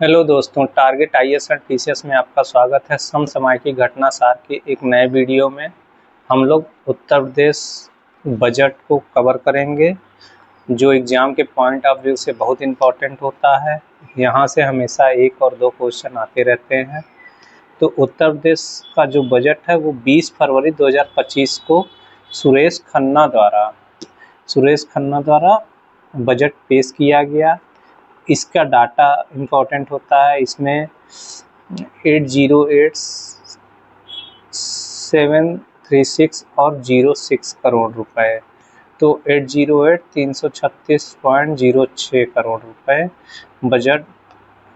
Hello दोस्तों, target IAS and TCS में आपका स्वागत है। समसामयिक घटना सार के एक नए वीडियो में हम लोग उत्तर प्रदेश बजट को कवर करेंगे, जो एग्ज़ाम के पॉइंट ऑफ व्यू से बहुत इम्पोर्टेंट होता है। यहाँ से हमेशा 1 और 2 क्वेश्चन आते रहते हैं। तो उत्तर प्रदेश का जो बजट है वो 20 फरवरी 2025 को सुरेश खन्ना द्वारा बजट पेश किया गया। इसका डाटा इम्पोर्टेंट होता है। इसमें 808,736 और 06 करोड़ रुपए, तो 808 336.06 करोड़ रुपए बजट,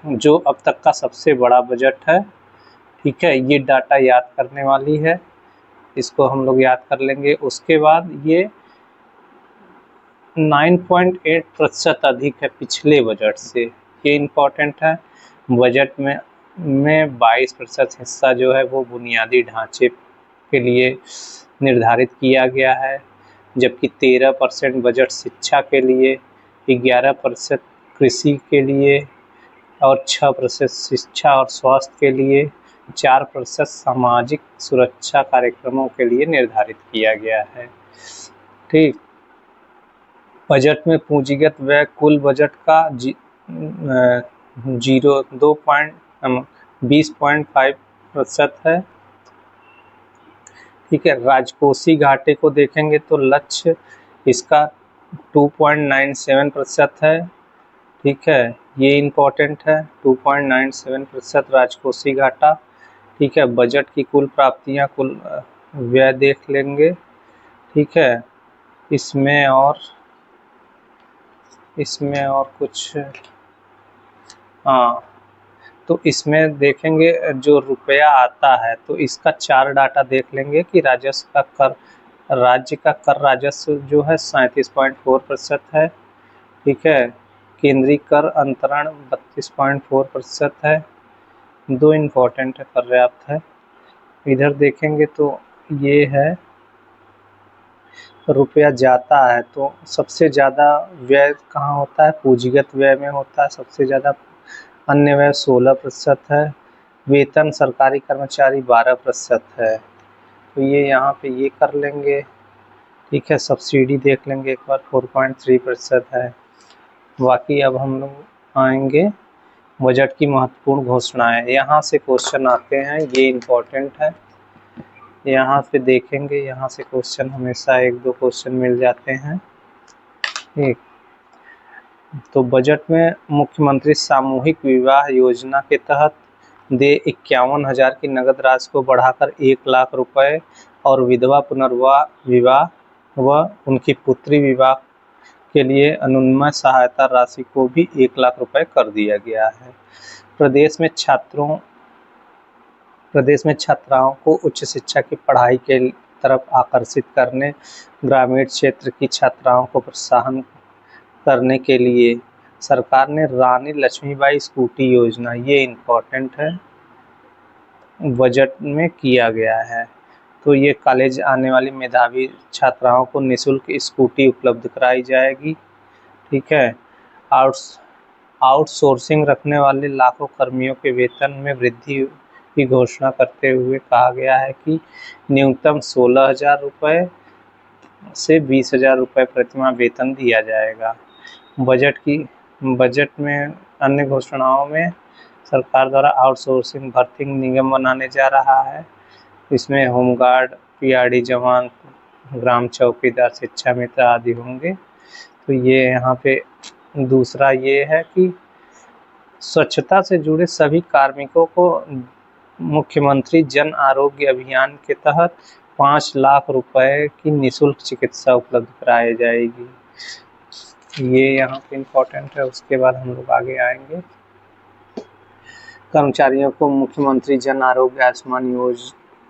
जो अब तक का सबसे बड़ा बजट है। ठीक है, ये डाटा याद करने वाली है, इसको हम लोग याद कर लेंगे। उसके बाद ये 9.8% अधिक है पिछले बजट से, ये इम्पोर्टेंट है। बजट में 22% हिस्सा जो है वो बुनियादी ढांचे के लिए निर्धारित किया गया है, जबकि 13% बजट शिक्षा के लिए, 11% कृषि के लिए और 6% शिक्षा और स्वास्थ्य के लिए, 4% सामाजिक सुरक्षा कार्यक्रमों के लिए निर्धारित किया गया है। ठीक, बजट में पूंजीगत व्यय कुल बजट का 20.5% है। ठीक है, राजकोषीय घाटे को देखेंगे तो लक्ष्य इसका 2.97% है। ठीक है, ये इम्पोर्टेंट है, 2.97% राजकोषीय घाटा। ठीक है, बजट की कुल प्राप्तियां, कुल व्यय देख लेंगे। ठीक है, इसमें और कुछ, हाँ, तो इसमें देखेंगे जो रुपया आता है, तो इसका 4 डाटा देख लेंगे कि राज्य का कर राजस्व जो है 37.4% है। ठीक है, केंद्रीय कर अंतरण 32.4% है। 2 इम्पोर्टेंट है, पर्याप्त है। इधर देखेंगे तो ये है रुपया जाता है, तो सबसे ज़्यादा व्यय कहाँ होता है? पूंजीगत व्यय में होता है सबसे ज़्यादा। अन्य व्यय 16% है। वेतन सरकारी कर्मचारी 12% है, तो ये यहाँ पे ये कर लेंगे। ठीक है, सब्सिडी देख लेंगे एक बार, 4.3% है। बाकी अब हम लोग आएंगे बजट की महत्वपूर्ण घोषणाएं। यहाँ से क्वेश्चन आते हैं, ये इम्पोर्टेंट है। यहाँ पे देखेंगे, यहाँ से क्वेश्चन हमेशा 1-2 क्वेश्चन मिल जाते हैं। ठीक, तो बजट में मुख्यमंत्री सामूहिक विवाह योजना के तहत दे 51,000 की नगद राशि को बढ़ाकर 1 लाख रुपए और विधवा पुनर्विवाह व उनकी पुत्री विवाह के लिए अनुन्वय सहायता राशि को भी 1 लाख रुपए कर दिया गया है। प्रदेश में छात्राओं को उच्च शिक्षा की पढ़ाई के तरफ आकर्षित करने, ग्रामीण क्षेत्र की छात्राओं को प्रोत्साहन करने के लिए सरकार ने रानी लक्ष्मीबाई स्कूटी योजना, ये इम्पोर्टेंट है, बजट में किया गया है। तो ये कॉलेज आने वाली मेधावी छात्राओं को निःशुल्क स्कूटी उपलब्ध कराई जाएगी। ठीक है, आउटसोर्सिंग रखने वाले लाखों कर्मियों के वेतन में वृद्धि की घोषणा करते हुए कहा गया है कि न्यूनतम 16,000 रुपये से 20,000 रुपये प्रतिमाह वेतन दिया जाएगा। बजट में अन्य घोषणाओं में सरकार द्वारा आउटसोर्सिंग भर्ती निगम बनाने जा रहा है। इसमें होमगार्ड, पीआरडी जवान, ग्राम चौकीदार, शिक्षा मित्र आदि होंगे। तो ये यहाँ पे दूसरा ये है कि स्वच्छता से जुड़े सभी कार्मिकों को मुख्यमंत्री जन आरोग्य अभियान के तहत 5 लाख रुपए की निःशुल्क चिकित्सा उपलब्ध कराई जाएगी। ये यहाँ पे इम्पोर्टेंट है। उसके बाद हम लोग आगे आएंगे। कर्मचारियों को मुख्यमंत्री जन आरोग्य आयुष्मान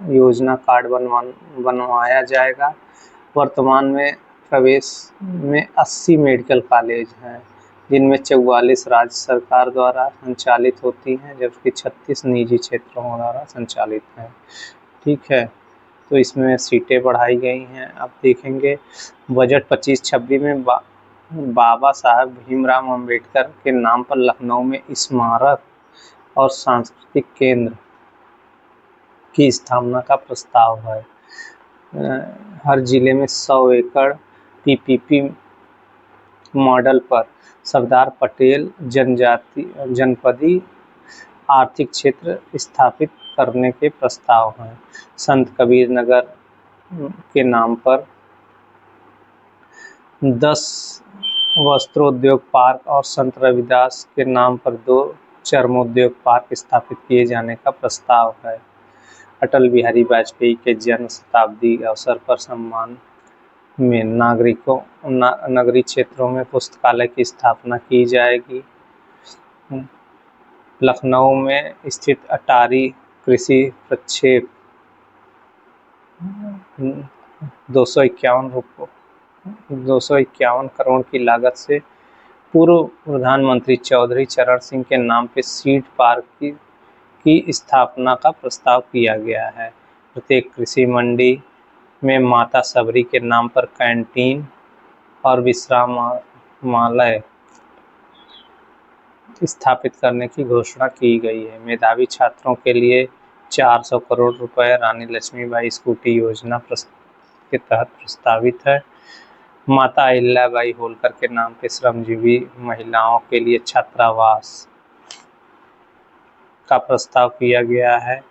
योजना कार्ड बनवाया जाएगा। वर्तमान में प्रदेश में 80 मेडिकल कॉलेज हैं, जिनमें 44 राज्य सरकार द्वारा संचालित होती हैं, जबकि 36 निजी क्षेत्रों द्वारा संचालित हैं। ठीक है, तो इसमें सीटें बढ़ाई गई हैं। अब देखेंगे बजट 25-26 में बाबा साहब भीमराव अंबेडकर के नाम पर लखनऊ में स्मारक और सांस्कृतिक केंद्र की स्थापना का प्रस्ताव है। हर जिले में 100 एकड़ पीपीपी मॉडल पर सरदार पटेल जनपदी आर्थिक क्षेत्र स्थापित करने के प्रस्ताव हैं। संत कबीर नगर के नाम पर 10 वस्त्रोद्योग पार्क और संत रविदास के नाम पर 2 चर्मोद्योग पार्क स्थापित किए जाने का प्रस्ताव है। अटल बिहारी वाजपेयी के जन्म शताब्दी अवसर पर सम्मान में नगरीय क्षेत्रों में पुस्तकालय की स्थापना की जाएगी। लखनऊ में स्थित अटारी कृषि प्रक्षेप 251 करोड़ की लागत से पूर्व प्रधानमंत्री चौधरी चरण सिंह के नाम पे सीड पार्क की स्थापना का प्रस्ताव किया गया है। प्रत्येक कृषि मंडी में माता सबरी के नाम पर कैंटीन और विश्रामालय स्थापित करने की घोषणा की गई है। मेधावी छात्रों के लिए 400 करोड़ रुपए रानी लक्ष्मीबाई स्कूटी योजना के तहत प्रस्तावित है। माता अहिल्याबाई होलकर के नाम पे श्रमजीवी महिलाओं के लिए छात्रावास का प्रस्ताव किया गया है।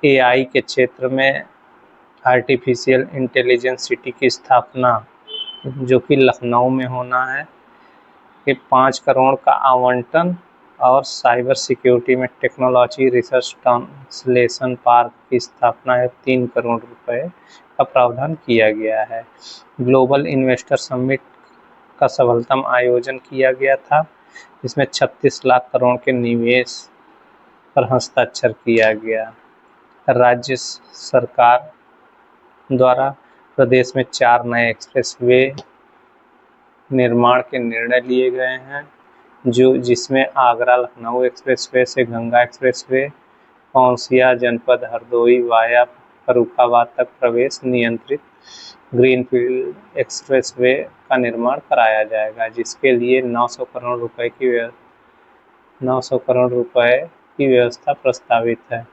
एआई के क्षेत्र में आर्टिफिशियल इंटेलिजेंस सिटी की स्थापना जो कि लखनऊ में होना है कि 5 करोड़ का आवंटन और साइबर सिक्योरिटी में टेक्नोलॉजी रिसर्च ट्रांसलेशन पार्क की स्थापना है 3 करोड़ रुपए का प्रावधान किया गया है। ग्लोबल इन्वेस्टर समिट का सफलतम आयोजन किया गया था, जिसमें 36 लाख करोड़ के निवेश पर हस्ताक्षर किया गया। राज्य सरकार द्वारा प्रदेश में 4 नए एक्सप्रेसवे निर्माण के निर्णय लिए गए हैं, जिसमें आगरा लखनऊ एक्सप्रेसवे से गंगा एक्सप्रेसवे कौंसिया जनपद हरदोई वाया फर्रुखाबाद तक प्रवेश नियंत्रित ग्रीनफील्ड एक्सप्रेसवे का निर्माण कराया जाएगा, जिसके लिए 900 करोड़ रुपए की व्यवस्था प्रस्तावित है।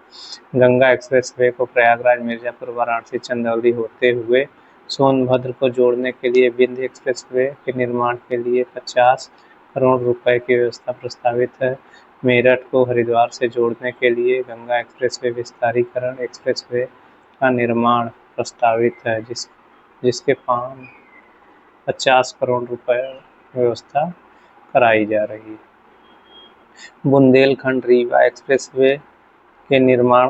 गंगा एक्सप्रेसवे को प्रयागराज मिर्जापुर वाराणसी चंदौली होते हुए सोनभद्र को जोड़ने के लिए विंध्य एक्सप्रेसवे के निर्माण के लिए 50 करोड़ रुपए की व्यवस्था प्रस्तावित है। मेरठ को हरिद्वार से जोड़ने के लिए गंगा एक्सप्रेसवे विस्तारीकरण एक्सप्रेसवे का निर्माण प्रस्तावित है, जिसके 50 करोड़ रुपए व्यवस्था कराई जा रही है। बुंदेलखंड रीवा एक्सप्रेसवे के निर्माण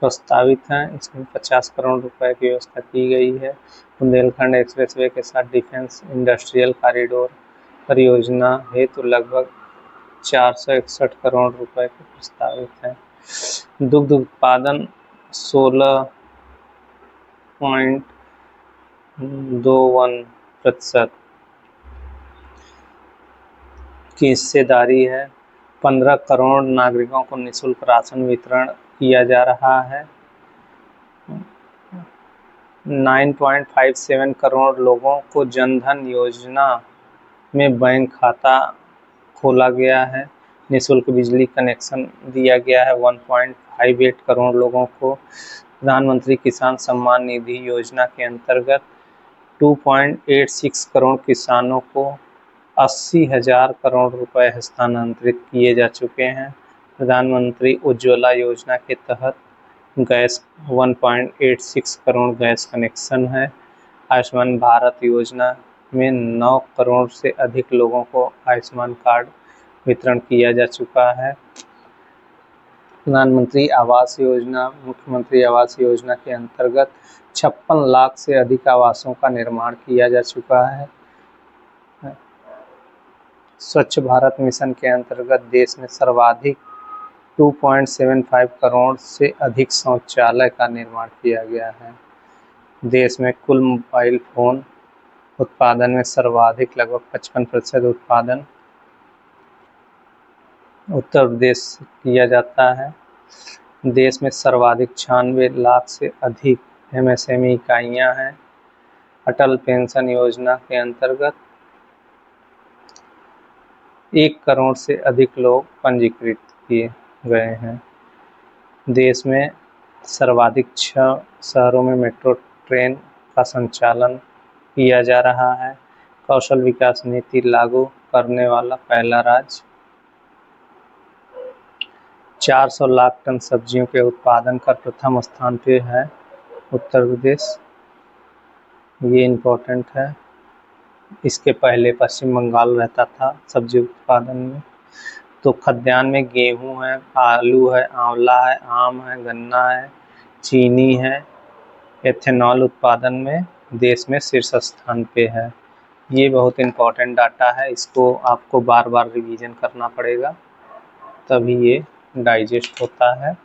प्रस्तावित हैं, इसमें 50 करोड़ रुपए की व्यवस्था की गई है। बुंदेलखंड एक्सप्रेसवे के साथ डिफेंस इंडस्ट्रियल कॉरिडोर परियोजना हेतु लगभग 461 करोड़ रुपए के प्रस्तावित हैं। दुग्ध उत्पादन 16.21% की हिस्सेदारी है। 15 करोड़ नागरिकों को निःशुल्क राशन वितरण किया जा रहा है। 9.57 करोड़ लोगों को जनधन योजना में बैंक खाता खोला गया है। निःशुल्क बिजली कनेक्शन दिया गया है। 1.58 करोड़ लोगों को प्रधानमंत्री किसान सम्मान निधि योजना के अंतर्गत 2.86 करोड़ किसानों को 80,000 करोड़ रुपए हस्तांतरित किए जा चुके हैं। प्रधानमंत्री उज्ज्वला योजना के तहत गैस 1.86 करोड़ गैस कनेक्शन है। आयुष्मान भारत योजना में 9 करोड़ से अधिक लोगों को आयुष्मान कार्ड वितरण किया जा चुका है। प्रधानमंत्री आवास योजना मुख्यमंत्री आवास योजना के अंतर्गत 56 लाख से अधिक आवासों का निर्माण किया जा चुका है। स्वच्छ भारत मिशन के अंतर्गत देश में सर्वाधिक 2.75 करोड़ से अधिक शौचालय का निर्माण किया गया है। देश में कुल मोबाइल फोन उत्पादन में सर्वाधिक लगभग 55% उत्पादन उत्तर प्रदेश से किया जाता है। देश में सर्वाधिक 96 लाख से अधिक MSME इकाइयाँ हैं। अटल पेंशन योजना के अंतर्गत 1 करोड़ से अधिक लोग पंजीकृत किए। गए हैं। देश में सर्वाधिक 6 शहरों में मेट्रो ट्रेन का संचालन किया जा रहा है। कौशल विकास नीति लागू करने वाला पहला राज्य। 400 लाख टन सब्जियों के उत्पादन का प्रथम स्थान पे है उत्तर प्रदेश। ये इम्पोर्टेंट है। इसके पहले पश्चिम बंगाल रहता था सब्जी उत्पादन में। तो खाद्यान्न में गेहूँ है, आलू है, आंवला है, आम है, गन्ना है, चीनी है। एथेनॉल उत्पादन में देश में शीर्ष स्थान पे है। ये बहुत इम्पोर्टेंट डाटा है, इसको आपको बार बार रिवीजन करना पड़ेगा तभी ये डाइजेस्ट होता है।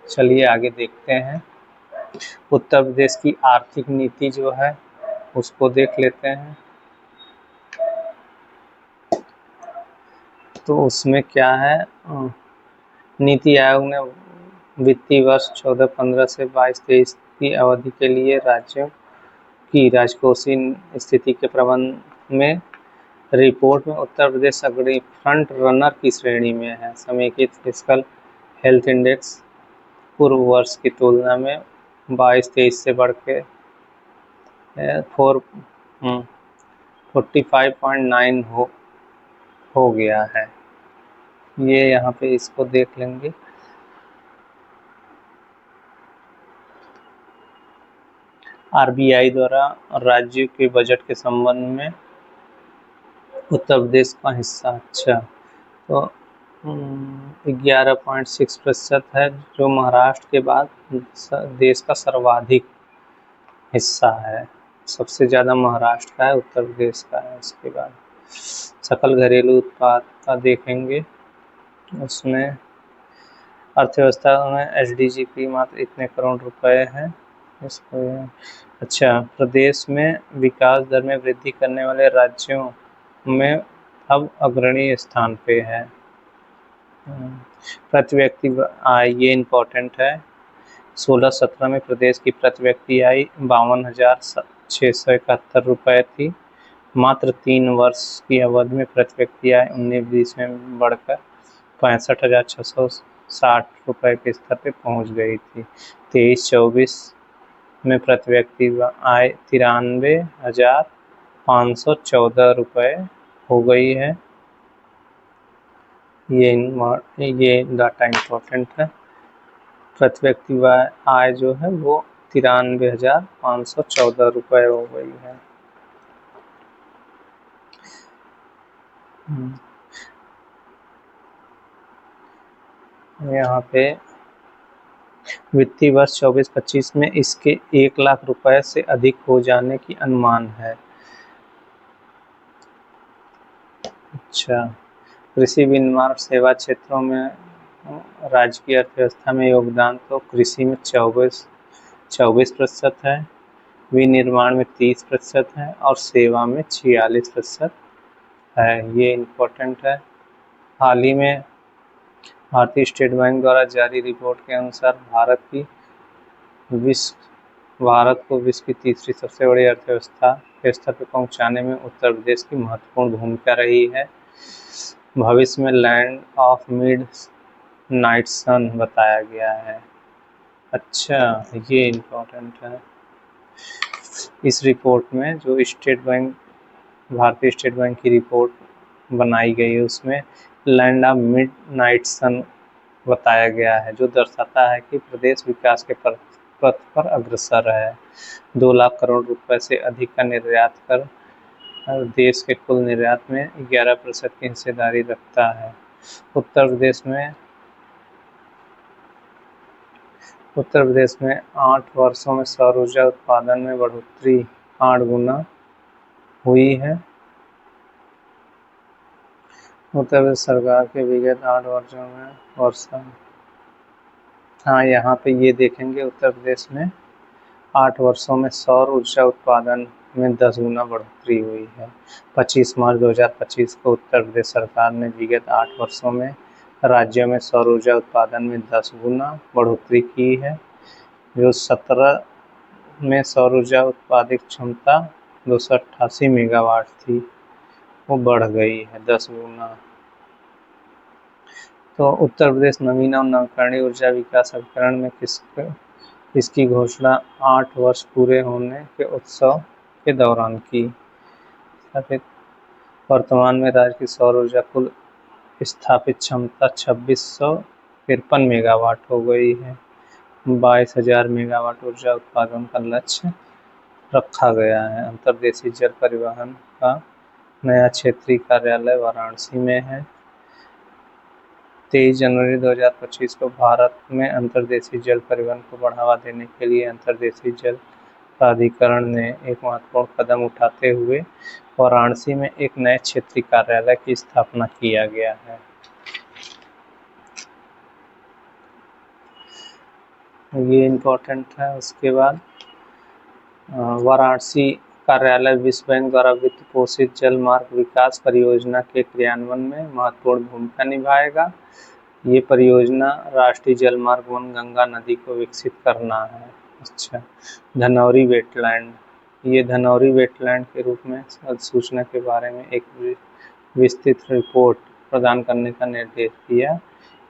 चलिए आगे देखते हैं। उत्तर प्रदेश की आर्थिक नीति जो है उसको देख लेते हैं। तो उसमें क्या है, नीति आयोग ने वित्तीय वर्ष 14-15 से 22-23 की अवधि के लिए राज्यों की राजकोषीय स्थिति के प्रबंधन में रिपोर्ट में उत्तर प्रदेश अग्रणी फ्रंट रनर की श्रेणी में है। समेकित फिस्कल हेल्थ इंडेक्स पूर्व वर्ष की तुलना में 22-23 से बढ़ के 45.9 हो गया है। ये यहाँ पे इसको देख लेंगे। आरबीआई द्वारा राज्य के बजट के संबंध में उत्तर प्रदेश का हिस्सा, अच्छा, तो 11.6% है, जो महाराष्ट्र के बाद देश का सर्वाधिक हिस्सा है। सबसे ज़्यादा महाराष्ट्र का है, उत्तर प्रदेश का है। इसके बाद सकल घरेलू उत्पाद का देखेंगे। उसमें अर्थव्यवस्था में एसडीजीपी मात्र इतने करोड़ रुपए हैं। इसको अच्छा, प्रदेश में विकास दर में वृद्धि करने वाले राज्यों में अब अग्रणी स्थान पे है। प्रति व्यक्ति आय, ये इम्पोर्टेंट है। 16-17 में प्रदेश की प्रति व्यक्ति आय 52,671 रुपये थी। मात्र 3 वर्ष की अवधि में प्रति व्यक्ति आय 19-20 में बढ़कर 65,660 रुपये के स्तर पे पहुंच गई थी। 23-24 में प्रति व्यक्ति आय 93,514 रुपये हो गई है। ये डाटा इम्पोर्टेंट है। प्रति व्यक्ति आय जो है वो 93,514 रुपये हो गई है। यहाँ पे वित्तीय वर्ष 24-25 में इसके 1 लाख रुपए से अधिक हो जाने की अनुमान है। अच्छा, कृषि विनिर्माण सेवा क्षेत्रों में राज्य की अर्थव्यवस्था में योगदान तो कृषि में 24% है, विनिर्माण में 30% है और सेवा में 46% है। ये इम्पोर्टेंट है। हाल ही में भारतीय स्टेट बैंक द्वारा जारी रिपोर्ट के अनुसार भारत को विश्व की तीसरी सबसे बड़ी अर्थव्यवस्था के स्तर पर पहुंचाने में उत्तर प्रदेश की महत्वपूर्ण भूमिका रही है। भविष्य में लैंड ऑफ मिड नाइट सन बताया गया है। अच्छा, ये इम्पोर्टेंट है। इस रिपोर्ट में जो भारतीय स्टेट बैंक की रिपोर्ट बनाई गई है उसमें लैंड ऑफ मिड नाइट सन बताया गया है, जो दर्शाता है कि प्रदेश विकास के पथ पर अग्रसर है। 2 लाख करोड़ रुपए से अधिक का निर्यात कर देश के कुल निर्यात में 11% की हिस्सेदारी रखता है। उत्तर प्रदेश में 8 वर्षों में सौर ऊर्जा उत्पादन में बढ़ोतरी 8 गुना हुई है। उत्तर प्रदेश सरकार के विगत 8 वर्षों में यहाँ पे ये देखेंगे उत्तर प्रदेश में 8 वर्षों में सौर ऊर्जा उत्पादन में 10 गुना बढ़ोतरी हुई है। 25 मार्च 2025 को उत्तर प्रदेश सरकार ने विगत 8 वर्षों में राज्यों में सौर ऊर्जा उत्पादन में 10 गुना बढ़ोतरी की है। जो 17 में सौर ऊर्जा उत्पादित क्षमता 288 मेगावाट थी, वो बढ़ गई है 10 गुना। तो उत्तर प्रदेश नवीन और नवकरणीय ऊर्जा विकास अभिकरण में इसकी घोषणा 8 वर्ष पूरे होने के उत्सव के दौरान की। वर्तमान में राज्य की सौर ऊर्जा कुल स्थापित क्षमता 2653 मेगावाट हो गई है। 22,000 मेगावाट ऊर्जा उत्पादन का लक्ष्य रखा गया है। अंतर्देशीय जल परिवहन का नया क्षेत्रीय कार्यालय वाराणसी में है। 23 जनवरी 2025 को भारत में अंतर्देशीय जल परिवहन को बढ़ावा देने के लिए अंतर्देशीय जल प्राधिकरण ने एक महत्वपूर्ण कदम उठाते हुए वाराणसी में एक नए क्षेत्रीय कार्यालय की स्थापना किया गया है। ये इम्पोर्टेंट है। उसके बाद वाराणसी कार्यालय विश्व बैंक द्वारा वित्त पोषित जल मार्ग विकास परियोजना के क्रियान्वयन में महत्वपूर्ण भूमिका निभाएगा। ये परियोजना राष्ट्रीय जल मार्ग गंगा नदी को विकसित करना है। अच्छा, धनौरी वेटलैंड, ये धनौरी वेटलैंड के रूप में सूचना के बारे में एक विस्तृत रिपोर्ट प्रदान करने का निर्देश दिया।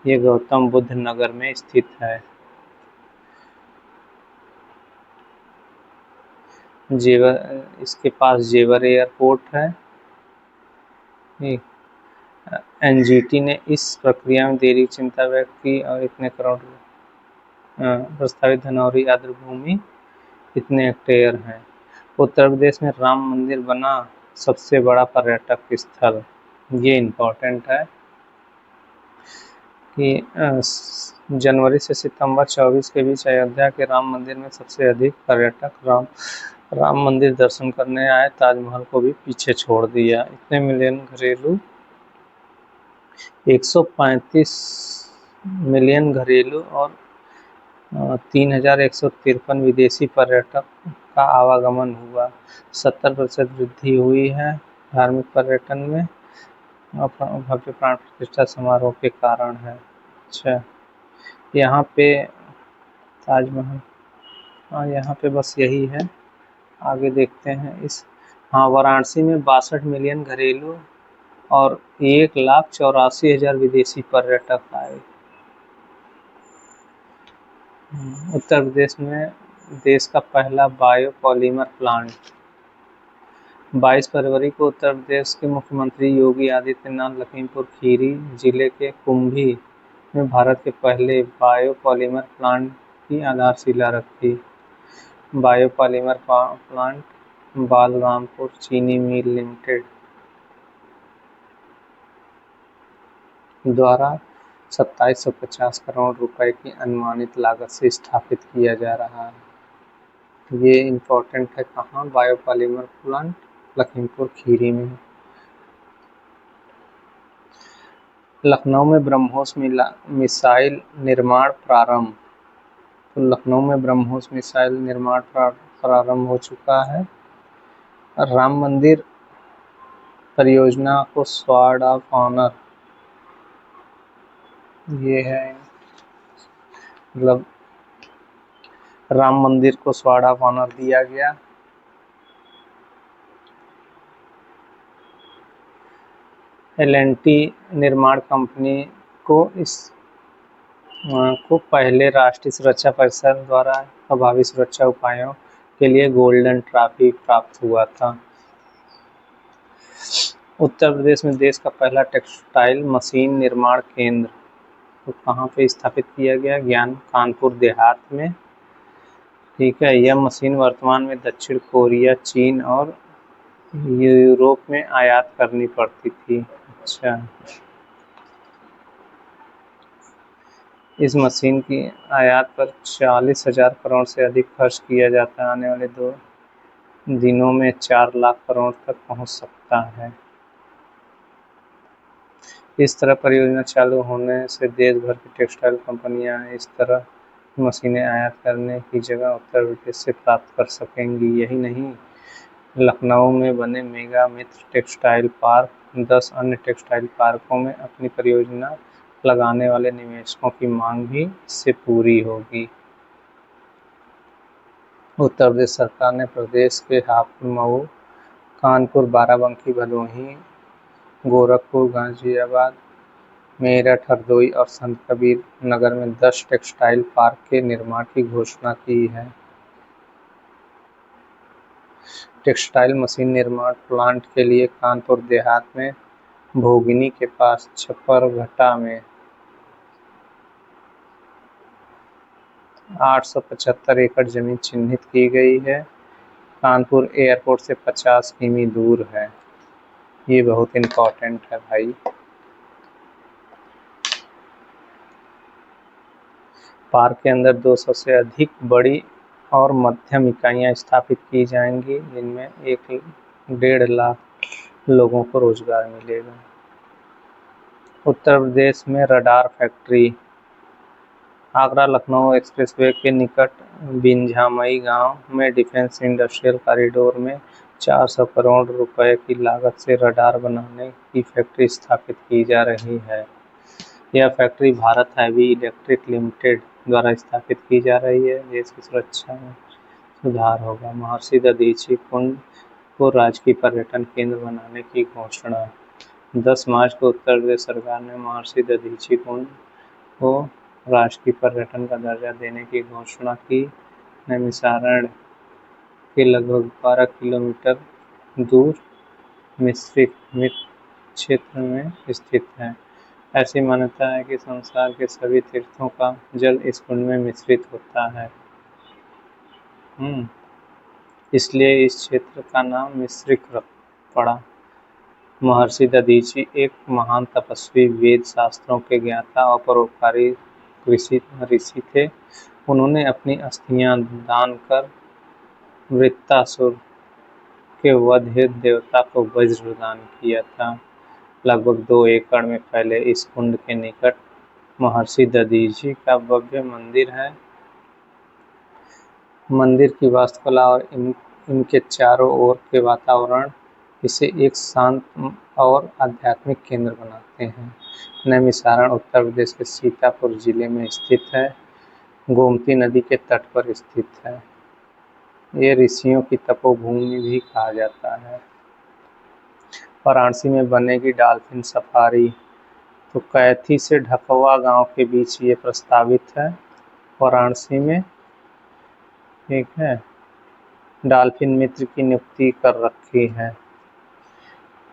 ये गौतम बुद्ध नगर में स्थित है। इसके पास जेवर एयरपोर्ट है। एनजीटी ने इस प्रक्रिया में देरी की चिंता व्यक्त की और इतने करोड़ प्रस्तावित धनौरी आर्द्र भूमि कितने हेक्टेयर हैं। उत्तर प्रदेश में राम मंदिर बना सबसे बड़ा पर्यटक स्थल। ये इम्पोर्टेंट है कि जनवरी से सितंबर 24 के बीच अयोध्या के राम मंदिर में सबसे अधिक पर्यटक राम मंदिर दर्शन करने आए। ताजमहल को भी पीछे छोड़ दिया। इतने मिलियन घरेलू 135 मिलियन घरेलू और 3,153 विदेशी पर्यटक का आवागमन हुआ। 70% वृद्धि हुई है धार्मिक पर्यटन में भव्य प्राण प्रतिष्ठा समारोह के कारण है। अच्छा, यहाँ पे ताजमहल, हाँ यहाँ पे बस यही है। आगे देखते हैं वाराणसी में 62 मिलियन घरेलू और 1,84,000 विदेशी पर्यटक आए। उत्तर प्रदेश में देश का पहला बायोपॉलीमर प्लांट। 22 फरवरी को उत्तर प्रदेश के मुख्यमंत्री योगी आदित्यनाथ लखीमपुर खीरी जिले के कुंभी में भारत के पहले बायोपॉलीमर प्लांट की आधारशिला रखी। बायोपॉलीमर प्लांट बालरामपुर चीनी मिल लिमिटेड द्वारा 2750 करोड़ रुपए की अनुमानित लागत से स्थापित किया जा रहा है। ये इम्पोर्टेंट है। कहाँ? बायोपॉलीमर प्लांट लखीमपुर खीरी में। लखनऊ में ब्रह्मोस मिसाइल निर्माण प्रारंभ। तो लखनऊ में ब्रह्मोस मिसाइल निर्माण प्रारंभ हो चुका है। राम मंदिर परियोजना को स्वॉर्ड ऑफ ऑनर, ये है मतलब राम मंदिर को स्वॉर्ड ऑफ ऑनर दिया गया। L&T निर्माण कंपनी को पहले राष्ट्रीय सुरक्षा परिषद द्वारा प्रभावी सुरक्षा उपायों के लिए गोल्डन ट्रॉफी प्राप्त हुआ था। उत्तर प्रदेश में देश का पहला टेक्सटाइल मशीन निर्माण केंद्र तो कहाँ पे स्थापित किया गया? कानपुर देहात में। ठीक है। यह मशीन वर्तमान में दक्षिण कोरिया, चीन और यूरोप में आयात करनी पड़ती थी। अच्छा, इस मशीन की आयात पर 40,000 करोड़ से अधिक खर्च किया जाता है। आने वाले 2 दिनों में 4 लाख करोड़ तक पहुंच सकता है। इस तरह परियोजना चालू होने से देश भर की टेक्सटाइल कंपनियां इस तरह मशीनें आयात करने की जगह उत्तर प्रदेश से प्राप्त कर सकेंगी। यही नहीं, लखनऊ में बने मेगा मित्र टेक्सटाइल पार्क 10 अन्य टेक्सटाइल पार्कों में अपनी परियोजना लगाने वाले निवेशकों की मांग भी इससे पूरी होगी। उत्तर प्रदेश सरकार ने प्रदेश के हापुड़, मऊ, कानपुर, बाराबंकी, भदोही, गोरखपुर, गाजियाबाद, मेरठ, हरदोई और संत कबीर नगर में 10 टेक्सटाइल पार्क के निर्माण की घोषणा की है। टेक्सटाइल मशीन निर्माण प्लांट के लिए कानपुर देहात में भोगिनी के पास छपरघटा में 875 एकड़ जमीन चिन्हित की गई है। कानपुर एयरपोर्ट से 50 किमी दूर है। ये बहुत इम्पोर्टेंट है भाई। पार्क के अंदर 200 से अधिक बड़ी और मध्यम इकाइयां स्थापित की जाएंगी, जिनमें 1.5 लाख लोगों को रोजगार मिलेगा। उत्तर प्रदेश में radar factory. Agra Lucknow expressway के निकट बिंझामई गांव में डिफेंस इंडस्ट्रियल कॉरिडोर में 400 करोड़ रुपए की लागत से रडार बनाने की फैक्ट्री स्थापित की जा रही है। यह factory Bharat heavy electric limited द्वारा स्थापित की जा रही है। देश की सुरक्षा में सुधार होगा। महर्षि दधीची कुंड को राजकीय पर्यटन केंद्र बनाने की घोषणा। 10 मार्च को उत्तर प्रदेश सरकार ने महर्षि दधीची कुंड को राष्ट्रीय पर्यटन का दर्जा देने की घोषणा की। नैमिषारण्य के लगभग 12 किलोमीटर दूर मिश्रित क्षेत्र में स्थित है। ऐसी मान्यता है कि संसार के सभी तीर्थों का जल इस कुंड में मिश्रित होता है। इसलिए इस क्षेत्र का नाम मिश्रिक पड़ा। महर्षि दधीची एक महान तपस्वी, वेद शास्त्रों के ज्ञाता और परोपकारी ऋषि थे। उन्होंने अपनी अस्थियां दान कर वृत्तासुर के वध हेतु देवता को वज्र दान किया था। लगभग 2 एकड़ में फैले इस कुंड के निकट महर्षि दधीची का भव्य मंदिर है। मंदिर की वास्तुकला और इनके चारों ओर के वातावरण इसे एक शांत और आध्यात्मिक केंद्र बनाते हैं। नैमिषारण्य उत्तर प्रदेश के सीतापुर जिले में स्थित है। गोमती नदी के तट पर स्थित है। ये ऋषियों की तपोभूमि भी कहा जाता है। वाराणसी में बनेगी डॉल्फिन सफारी। तो कैथी से ढकवा गांव के बीच ये प्रस्तावित है, वाराणसी में। ठीक है। डॉल्फिन मित्र की नियुक्ति कर रखी है।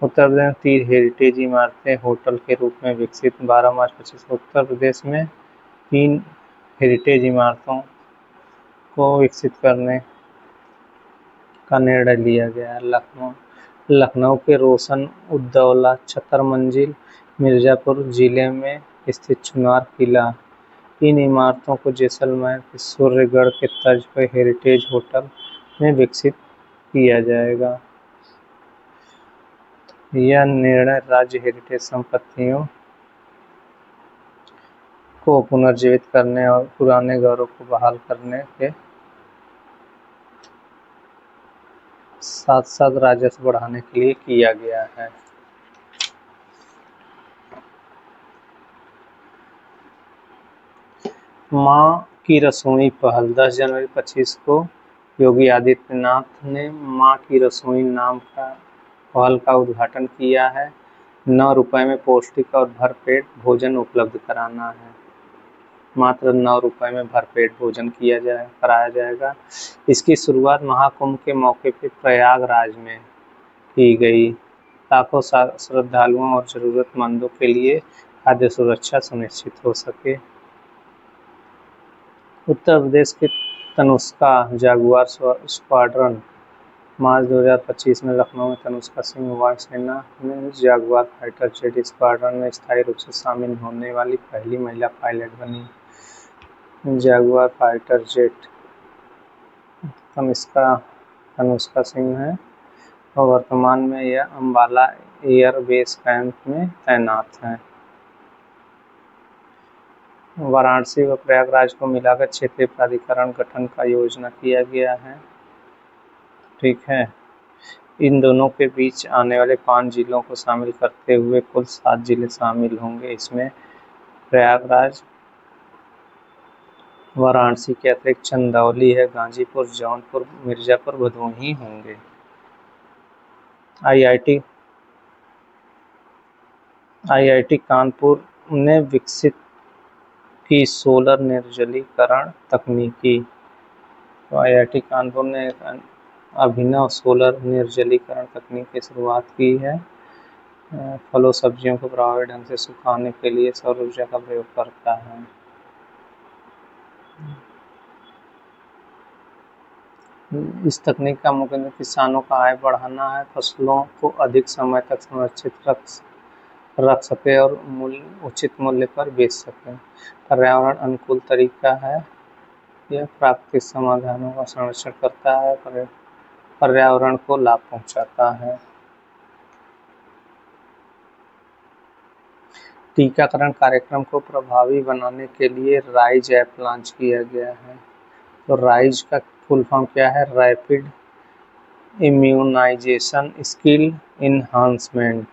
उत्तर प्रदेश में 3 हेरिटेज इमारतें होटल के रूप में विकसित। 12 मार्च 25 उत्तर प्रदेश में 3 हेरिटेज इमारतों को विकसित करने का निर्णय लिया गया है। लखनऊ के रोशन उद्दौला छतर मंजिल, मिर्जापुर जिले में स्थित चुनार किला, इन इमारतों को जैसलमेर के सूर्यगढ़ के तर्ज पर हेरिटेज होटल में विकसित किया जाएगा। यह निर्णय राज्य हेरिटेज संपत्तियों को पुनर्जीवित करने और पुराने गौरव को बहाल करने के साथ साथ राजस्व बढ़ाने के लिए किया गया है। मां की रसोई पहल। 10 जनवरी 25 को योगी आदित्यनाथ ने मां की रसोई नाम का पहल का उद्घाटन किया है। 9 रुपए में पौष्टिक और भरपेट भोजन उपलब्ध कराना है। मात्र 9 रुपए में भरपेट भोजन कराया जाएगा। इसकी शुरुआत महाकुंभ के मौके पर प्रयागराज में की गई। लाखों श्रद्धालुओं और जरूरतमंदों के लिए खाद्य सुरक्षा सुनिश्चित हो सके। उत्तर प्रदेश के तनुष्का जागुआर स्क्वाड्रन। मार्च 2025 में लखनऊ में तनुष्का सिंह वायुसेना में जागुआर फाइटर जेट स्क्वाड्रन में स्थायी रूप से शामिल होने वाली पहली महिला पायलट बनी। Jaguar fighter jet Tanushka Singh है और वर्तमान में यह अंबाला एयर बेस कैंप में तैनात है। वाराणसी व प्रयागराज को मिलाकर क्षेत्रीय प्राधिकरण गठन का योजना किया गया है। ठीक है। इन दोनों के बीच आने वाले 5 जिलों को शामिल करते हुए कुल 7 जिले शामिल होंगे। इसमें प्रयागराज, वाराणसी के अतिरिक्त चंदौली है, गाजीपुर, जौनपुर, मिर्जापुर, भदोही होंगे। आईआईटी कानपुर ने विकसित की सोलर निर्जलीकरण तकनीकी। तो IIT कानपुर ने एक अभिनव सोलर निर्जलीकरण तकनीक की शुरुआत की है। फलों सब्जियों को प्रभावी ढंग से सुखाने के लिए सौर ऊर्जा का प्रयोग करता है। इस तकनीक का मुख्य उद्देश्य किसानों का आय बढ़ाना है, फसलों को अधिक समय तक संरक्षित रख सके और उचित मूल्य पर बेच सके। पर्यावरण अनुकूल तरीका है, यह प्राकृतिक समाधानों का संरक्षण करता है, पर्यावरण को लाभ पहुंचाता है। टीकाकरण कार्यक्रम को प्रभावी बनाने के लिए राइज ऐप लॉन्च किया गया है। तो राइज का फुल फॉर्म क्या है? Rapid immunisation skill enhancement.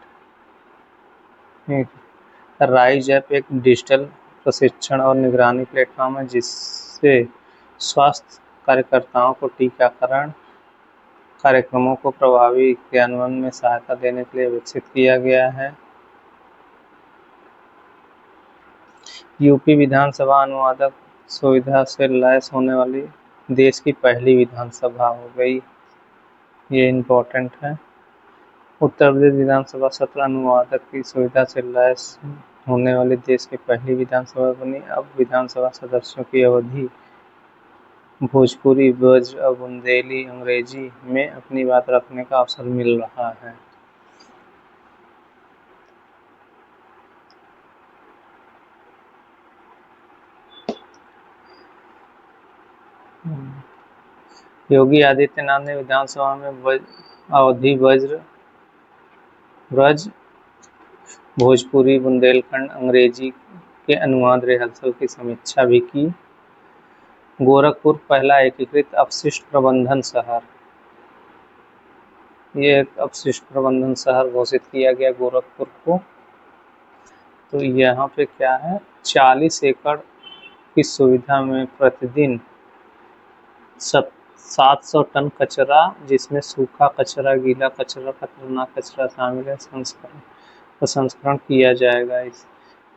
RISE app एक डिजिटल प्रशिक्षण और निगरानी प्लेटफॉर्म है जिससे स्वास्थ्य कार्यकर्ताओं को टीकाकरण कार्यक्रमों को प्रभावी क्रियान्वयन में सहायता देने के लिए विकसित किया गया है। यूपी विधानसभा अनुवादक सुविधा से लैस होने वाली देश की पहली विधानसभा हो गई, ये इम्पोर्टेंट है। उत्तर प्रदेश विधानसभा सत्र अनुवादक की सुविधा से लैस होने वाली देश की पहली विधानसभा बनी। अब विधानसभा सदस्यों की अवधि भोजपुरी, ब्रज और बुंदेली अंग्रेजी में अपनी बात रखने का अवसर मिल रहा है। योगी आदित्यनाथ ने विधानसभा में अवधी ब्रज, भोजपुरी, बुंदेलखंड अंग्रेजी के अनुवाद रिहर्सल की समीक्षा भी की। गोरखपुर पहला एकीकृत अपशिष्ट प्रबंधन शहर, ये एक अपशिष्ट प्रबंधन शहर घोषित किया गया गोरखपुर को। तो यहाँ पे क्या है, 40 एकड़ की सुविधा में प्रतिदिन 700 टन कचरा, जिसमें सूखा कचरा, गीला कचरा, खतरनाक कचरा शामिल है, संस्करण किया जाएगा।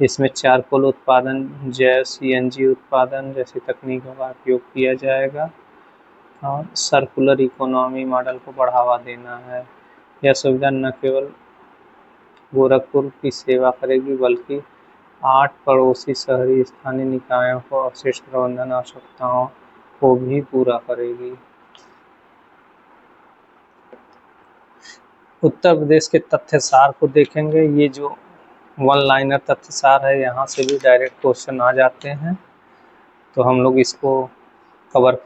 इसमें चारकोल उत्पादन, जैव CNG उत्पादन जैसी तकनीकों का उपयोग किया जाएगा और सर्कुलर इकोनॉमी मॉडल को बढ़ावा देना है। यह सुविधा न केवल गोरखपुर की सेवा करेगी बल्कि 8 पड़ोसी शहरी स्थानीय निकायों को अपशिष्ट प्रबंधन आवश्यकताओं को भी पूरा करेगी। उत्तर प्रदेश के तथ्यसार को देखेंगे। ये जो वन लाइनर तथ्यसार है, यहाँ से भी डायरेक्ट क्वेश्चन आ जाते हैं, तो हम लोग इसको कवर